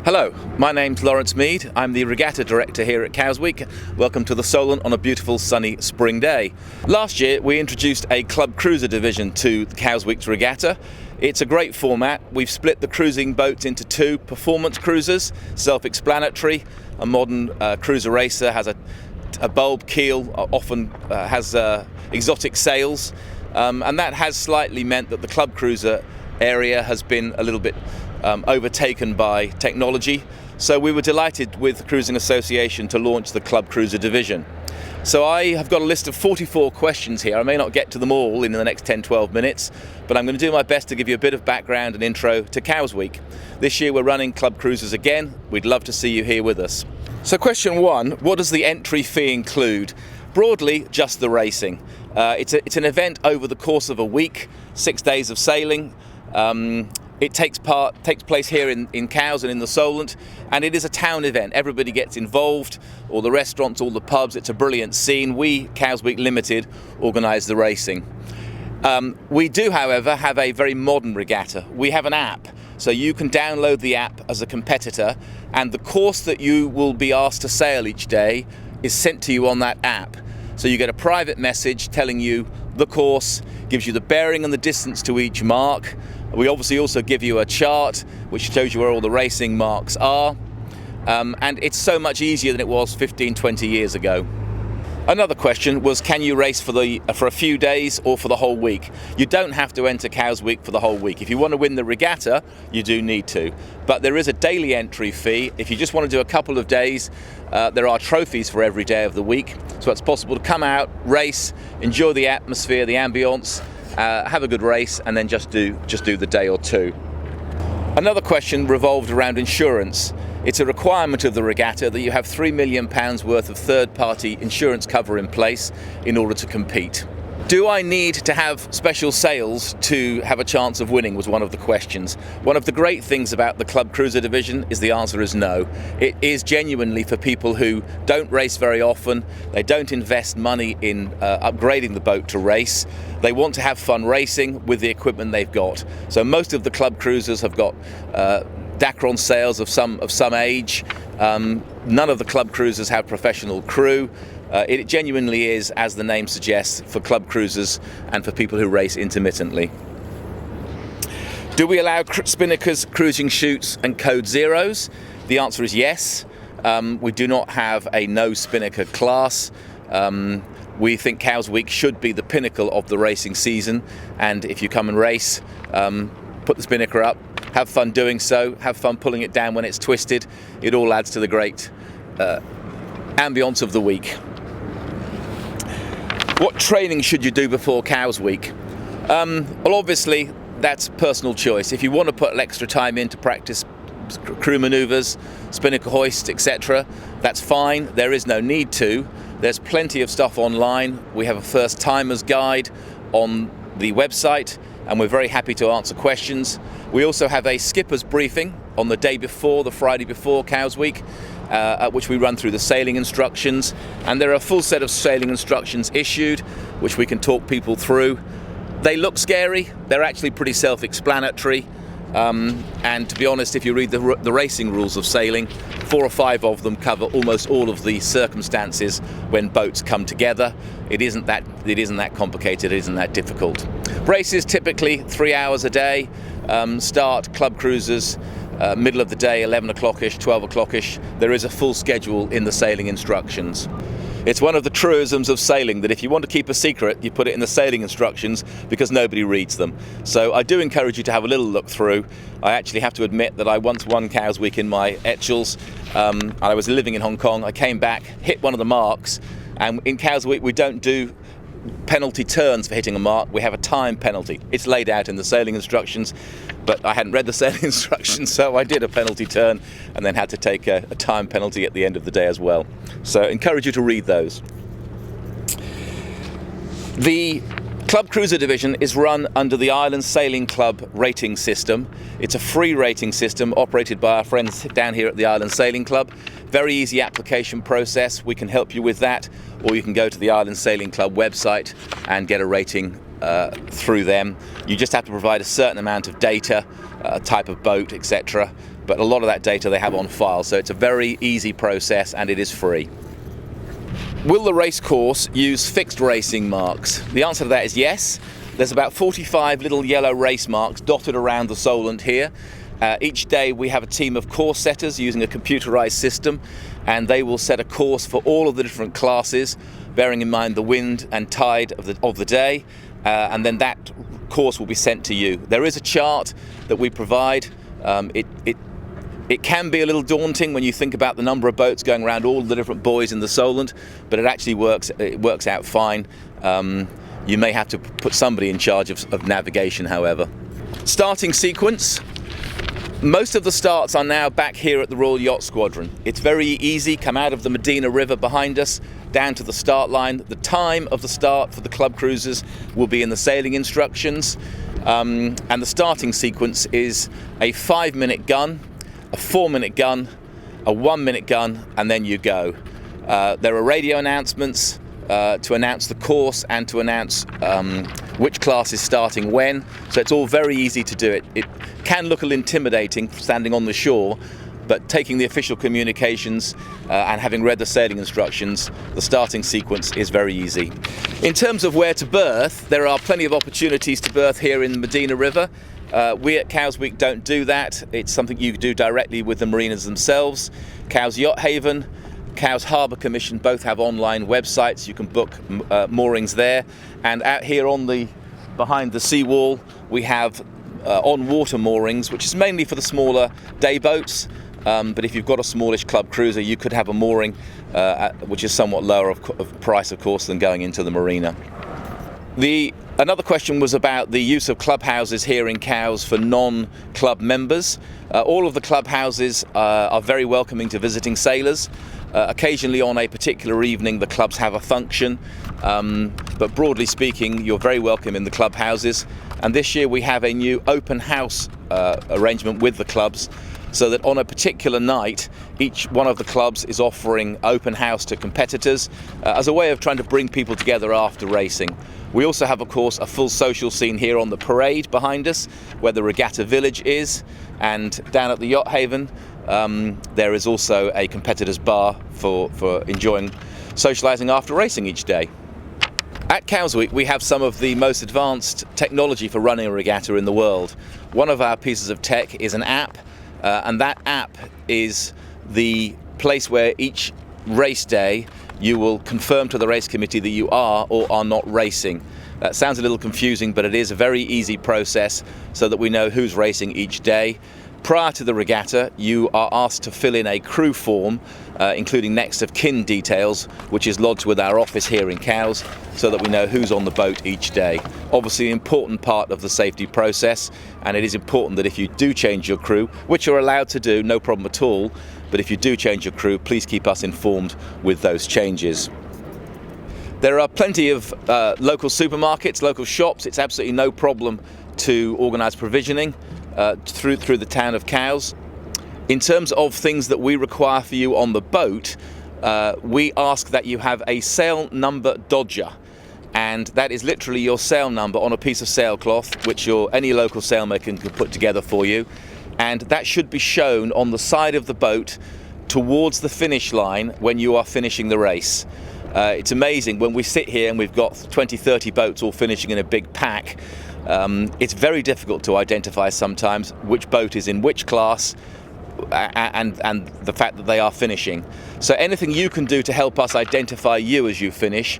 Hello, my name's Lawrence Mead. I'm the Regatta Director here at Cowsweek. Welcome to the Solent on a beautiful sunny spring day. Last year we introduced a club cruiser division to Cowsweek's Regatta. It's a great format. We've split the cruising boats into two performance cruisers, self-explanatory. A modern cruiser racer has a bulb keel, often has exotic sails, and that has slightly meant that the club cruiser area has been a little bit overtaken by technology. So we were delighted with the Cruising Association to launch the Club Cruiser division. So I have got a list of 44 questions here. I may not get to them all in the next 10-12 minutes, but I'm going to do my best to give you a bit of background and intro to Cowsweek. This year we're running Club Cruisers again. We'd love to see you here with us. So question one, what does the entry fee include? Broadly, just the racing. It's an event over the course of a week, 6 days of sailing. It takes place here in Cowes and in the Solent, and it is a town event. Everybody gets involved, all the restaurants, all the pubs. It's a brilliant scene. We, Cowsweek Limited, organise the racing. We do, however, have a very modern regatta. We have an app, so you can download the app as a competitor, and the course that you will be asked to sail each day is sent to you on that app. So you get a private message telling you the course, gives you the bearing and the distance to each mark. We obviously also give you a chart which shows you where all the racing marks are, and it's so much easier than it was 15-20 years ago. Another question was, can you race for a few days or for the whole week? You don't have to enter Cowsweek for the whole week. If you want to win the regatta, you do need to. But there is a daily entry fee. If you just want to do a couple of days, there are trophies for every day of the week. So it's possible to come out, race, enjoy the atmosphere, the ambience, have a good race, and then just do the day or two. Another question revolved around insurance. It's a requirement of the regatta that you have £3 million worth of third-party insurance cover in place in order to compete. Do I need to have special sails to have a chance of winning, was one of the questions. One of the great things about the Club Cruiser division is the answer is no. It is genuinely for people who don't race very often. They don't invest money in upgrading the boat to race. They want to have fun racing with the equipment they've got. So most of the Club Cruisers have got Dacron sails of some age. None of the Club Cruisers have professional crew. It genuinely is, as the name suggests, for club cruisers and for people who race intermittently. Do we allow Spinnakers, cruising chutes and code zeros? The answer is yes. We do not have a no Spinnaker class. We think Cowsweek should be the pinnacle of the racing season, and if you come and race, put the Spinnaker up, have fun doing so, have fun pulling it down when it's twisted. It all adds to the great ambience of the week. What training should you do before Cowsweek? Well, obviously, that's personal choice. If you want to put extra time in to practice crew manoeuvres, spinnaker hoist, etc., that's fine. There is no need to. There's plenty of stuff online. We have a first timers guide on the website, and we're very happy to answer questions. We also have a skipper's briefing on the day before, the Friday before Cowsweek, at which we run through the sailing instructions, and there are a full set of sailing instructions issued which we can talk people through. They look scary, they're actually pretty self-explanatory, and to be honest, if you read the racing rules of sailing, 4 or 5 of them cover almost all of the circumstances when boats come together. It isn't that complicated, it isn't that difficult. Races typically 3 hours a day. Start club cruisers middle of the day, 11 o'clock-ish, 12 o'clock-ish. There is a full schedule in the sailing instructions. It's one of the truisms of sailing that if you want to keep a secret, you put it in the sailing instructions because nobody reads them. So I do encourage you to have a little look through. I actually have to admit that I once won Cowsweek in my Etchells. I was living in Hong Kong. I came back, hit one of the marks, and in Cowsweek we don't do penalty turns for hitting a mark. We have a time penalty. It's laid out in the sailing instructions, but I hadn't read the sailing instructions, so I did a penalty turn and then had to take a time penalty at the end of the day as well. So I encourage you to read those. The Club Cruiser division is run under the Island Sailing Club rating system. It's a free rating system operated by our friends down here at the Island Sailing Club. Very easy application process. We can help you with that, or you can go to the Island Sailing Club website and get a rating through them. You just have to provide a certain amount of data, type of boat, etc., but a lot of that data they have on file, so it's a very easy process and it is free. Will the race course use fixed racing marks? The answer to that is yes. There's about 45 little yellow race marks dotted around the Solent here. Each day we have a team of course setters using a computerized system, and they will set a course for all of the different classes, bearing in mind the wind and tide of the day, and then that course will be sent to you. There is a chart that we provide. It can be a little daunting when you think about the number of boats going around all the different buoys in the Solent, but it actually works out fine. You may have to put somebody in charge of navigation, however. Starting sequence. Most of the starts are now back here at the Royal Yacht Squadron. It's very easy. Come out of the Medina River behind us, down to the start line. The time of the start for the club cruisers will be in the sailing instructions. And the starting sequence is a 5-minute gun, a 4-minute gun, a 1-minute gun, and then you go. There are radio announcements to announce the course and to announce which class is starting when, so it's all very easy to do it. It can look a little intimidating standing on the shore, but taking the official communications and having read the sailing instructions, the starting sequence is very easy. In terms of where to berth, there are plenty of opportunities to berth here in the Medina River. We at Cowes Week don't do that. It's something you do directly with the marinas themselves. Cowes Yacht Haven, Cowes Harbour Commission both have online websites. You can book moorings there. And out here behind the seawall, we have on-water moorings, which is mainly for the smaller day boats. But if you've got a smallish club cruiser, you could have a mooring, which is somewhat lower of price, of course, than going into the marina. Another question was about the use of clubhouses here in Cowes for non-club members. All of the clubhouses are very welcoming to visiting sailors. Occasionally on a particular evening the clubs have a function, but broadly speaking you're very welcome in the clubhouses. And this year we have a new open house arrangement with the clubs, so that on a particular night each one of the clubs is offering open house to competitors as a way of trying to bring people together after racing. We also have, of course, a full social scene here on the parade behind us, where the Regatta Village is, and down at the Yacht Haven there is also a competitors bar for enjoying socialising after racing each day. At Cowes Week we have some of the most advanced technology for running a regatta in the world. One of our pieces of tech is an app, and that app is the place where each race day you will confirm to the race committee that you are or are not racing. That sounds a little confusing, but it is a very easy process so that we know who's racing each day. Prior to the regatta, you are asked to fill in a crew form, including next of kin details, which is lodged with our office here in Cowes, so that we know who's on the boat each day. Obviously an important part of the safety process, and it is important that if you do change your crew, which you're allowed to do, no problem at all, but if you do change your crew, please keep us informed with those changes. There are plenty of local supermarkets, local shops. It's absolutely no problem to organise provisioning through the town of Cowes. In terms of things that we require for you on the boat, we ask that you have a sail number dodger, and that is literally your sail number on a piece of sailcloth, which any local sailmaker can put together for you, and that should be shown on the side of the boat towards the finish line when you are finishing the race. It's amazing when we sit here and we've got 20-30 boats all finishing in a big pack. It's very difficult to identify sometimes which boat is in which class and the fact that they are finishing. So anything you can do to help us identify you as you finish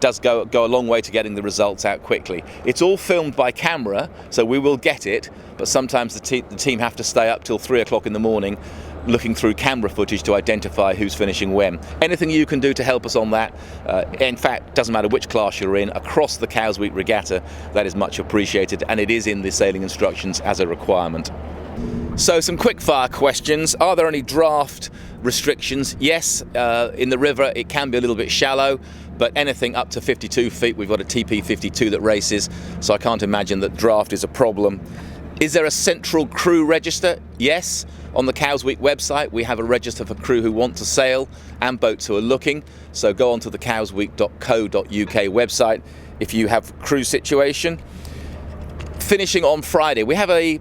does go a long way to getting the results out quickly. It's all filmed by camera, so we will get it, but sometimes the team have to stay up till 3 o'clock in the morning looking through camera footage to identify who's finishing when. Anything you can do to help us on that, in fact, doesn't matter which class you're in, across the Cowes Week Regatta, that is much appreciated, and it is in the sailing instructions as a requirement. So some quick fire questions. Are there any draft restrictions? Yes, in the river it can be a little bit shallow, but anything up to 52 feet, we've got a TP52 that races, so I can't imagine that draft is a problem. Is there a central crew register? Yes. On the Cowes Week website we have a register for crew who want to sail and boats who are looking, so go on to the cowesweek.co.uk website if you have a crew situation. Finishing on Friday, we have a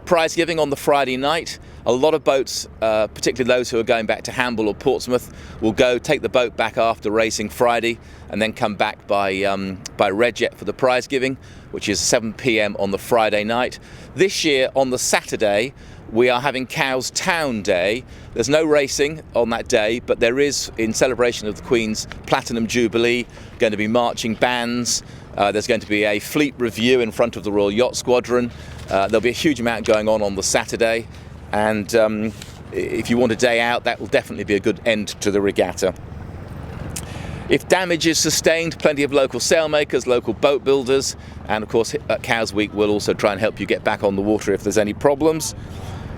prize giving on the Friday night. A lot of boats, particularly those who are going back to Hamble or Portsmouth, will take the boat back after racing Friday and then come back by Redjet for the prize giving, which is 7 p.m. on the Friday night. This year, on the Saturday, we are having Cowes Town Day. There's no racing on that day, but there is, in celebration of the Queen's Platinum Jubilee, going to be marching bands. There's going to be a fleet review in front of the Royal Yacht Squadron. There'll be a huge amount going on the Saturday, and if you want a day out, that will definitely be a good end to the regatta. If damage is sustained, plenty of local sailmakers, local boat builders, and of course at Cowes Week we'll also try and help you get back on the water if there's any problems.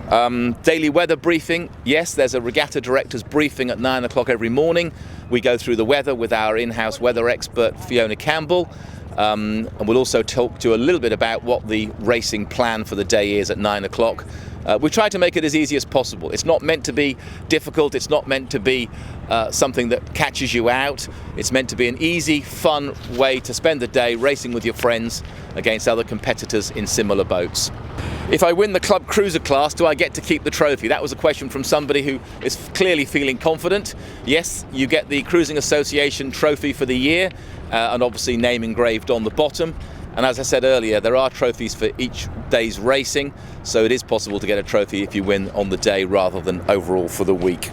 Daily weather briefing. Yes, there's a regatta director's briefing at 9 o'clock every morning. We go through the weather with our in-house weather expert Fiona Campbell, and we'll also talk to you a little bit about what the racing plan for the day is at 9 o'clock. We try to make it as easy as possible. It's not meant to be difficult, it's not meant to be something that catches you out. It's meant to be an easy, fun way to spend the day racing with your friends against other competitors in similar boats. If I win the Club Cruiser class, do I get to keep the trophy? That was a question from somebody who is clearly feeling confident. Yes, you get the Cruising Association trophy for the year, and obviously name engraved on the bottom. And as I said earlier, there are trophies for each day's racing, so it is possible to get a trophy if you win on the day rather than overall for the week.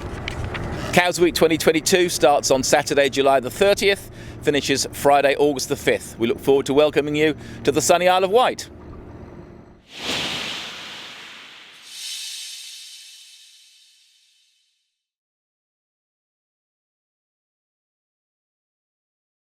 Cowes Week 2022 starts on Saturday, July the 30th, finishes Friday, August the 5th. We look forward to welcoming you to the sunny Isle of Wight.